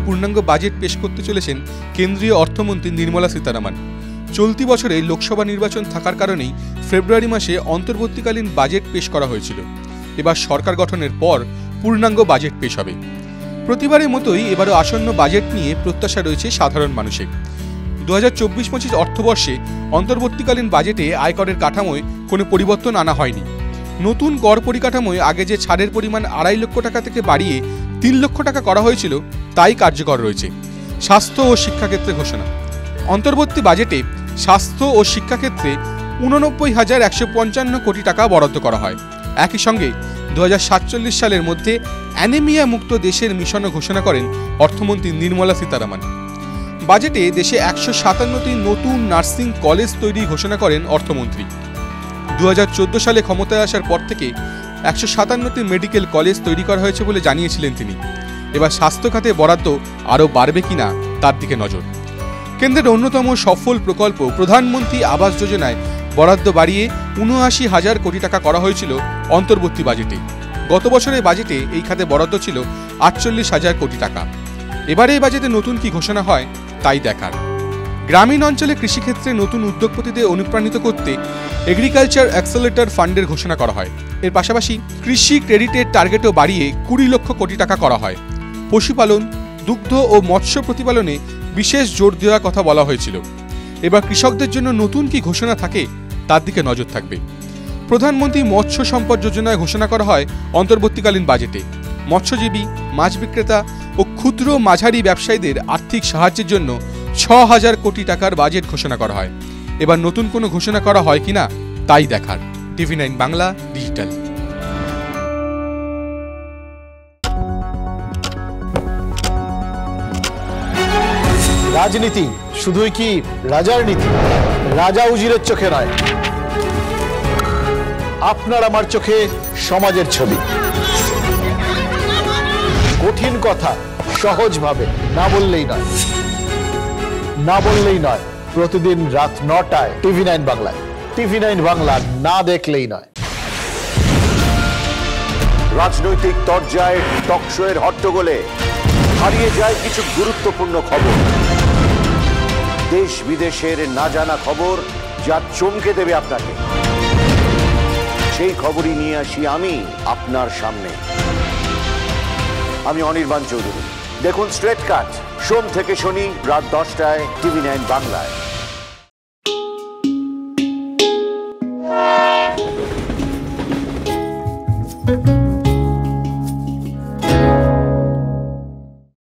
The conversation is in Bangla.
পূর্ণাঙ্গ বাজেট পেশ করতে চলেছেন কেন্দ্রীয় অর্থমন্ত্রী নির্মলা সীতারামন। চলতি বছরে লোকসভা নির্বাচন থাকার কারণেই ফেব্রুয়ারি মাসে অন্তর্বর্তীকালীন বাজেট পেশ করা হয়েছিল। এবার সরকার গঠনের পর পূর্ণাঙ্গ বাজেট পেশ হবে। প্রতিবারের মতোই এবারও আসন্ন বাজেট নিয়ে প্রত্যাশা রয়েছে সাধারণ মানুষের। 2024-25 অর্থবর্ষে অন্তর্বর্তীকালীন বাজেটে আয়করের কাঠামোয় কোনো পরিবর্তন আনা হয়নি। নতুন কর পরিকাঠামোয় আগে যে ছাড়ের পরিমাণ 2.5 লক্ষ টাকা থেকে বাড়িয়ে 3 লক্ষ টাকা করা হয়েছিল তাই কার্যকর রয়েছে। স্বাস্থ্য ও শিক্ষাক্ষেত্রে ঘোষণা। অন্তর্বর্তী বাজেটে স্বাস্থ্য ও শিক্ষাক্ষেত্রে 89,155 কোটি টাকা বরাদ্দ করা হয়। একই সঙ্গে 2047 সালের মধ্যে অ্যানিমিয়া মুক্ত দেশের মিশনও ঘোষণা করেন অর্থমন্ত্রী নির্মলা সীতারামন। বাজেটে দেশে 157টি নতুন নার্সিং কলেজ তৈরি ঘোষণা করেন অর্থমন্ত্রী। 2014 সালে ক্ষমতায় আসার পর থেকে 157টি মেডিকেল কলেজ তৈরি করা হয়েছে বলে জানিয়েছিলেন তিনি। এবার স্বাস্থ্য খাতে বরাদ্দ আরও বাড়বে কিনা তার দিকে নজর। কেন্দ্রের অন্যতম সফল প্রকল্প প্রধানমন্ত্রী আবাস যোজনায় বরাদ্দ বাড়িয়ে 79,000 কোটি টাকা করা হয়েছিল অন্তর্বর্তী বাজেটে। গত বছরের বাজেটে এই খাতে বরাদ্দ ছিল 48,000 কোটি টাকা। এবারে এই বাজেটে নতুন কি ঘোষণা হয় তাই দেখার। গ্রামীণ অঞ্চলে কৃষিক্ষেত্রে নতুন উদ্যোগপতিদের অনুপ্রাণিত করতে এগ্রিকালচার অ্যাক্সেলারেটর ফান্ডের ঘোষণা করা হয়। এর পাশাপাশি কৃষি ক্রেডিটের টার্গেটও বাড়িয়ে 20 লক্ষ কোটি টাকা করা হয়। পশুপালন, দুগ্ধ ও মৎস্য প্রতিপালনে বিশেষ জোর দেওয়ার কথা বলা হয়েছিল। এবার কৃষকদের জন্য নতুন কি ঘোষণা থাকে তার দিকে নজর থাকবে। প্রধানমন্ত্রী মৎস্য সম্পদ যোজনায় ঘোষণা করা হয় অন্তর্বর্তীকালীন বাজেটে মৎস্যজীবী, মাছ বিক্রেতা ও ক্ষুদ্র মাঝারি ব্যবসায়ীদের আর্থিক সাহায্যের জন্য 6,000 কোটি টাকার বাজেট ঘোষণা করা হয়। এবার নতুন কোনো ঘোষণা করা হয় কিনা তাই দেখার। TV9 Bangla digital. রাজনীতি শুধুই কি রাজার নীতি? রাজা উজিরের চোখে নয়, আপনার আমার চোখে সমাজের ছবি। কঠিন কথা সহজভাবে না বললেই নয়, না বললেই নয়। প্রতিদিন রাত 9টায় TV9 বাংলায়। TV9 বাংলা না দেখলেই নয়। রাজনৈতিক তরজায় টকশোয়ের হট্টগোলে হারিয়ে যায় কিছু গুরুত্বপূর্ণ খবর, দেশ বিদেশের না জানা খবর যা চমকে দেবে আপনাকে। সেই খবরই নিয়ে আসি আমি আপনার সামনে। আমি অনির্বাণ চৌধুরী। দেখুন স্ট্রেট কাট সোম থেকে শনি রাত 10টায় TV9 বাংলায়।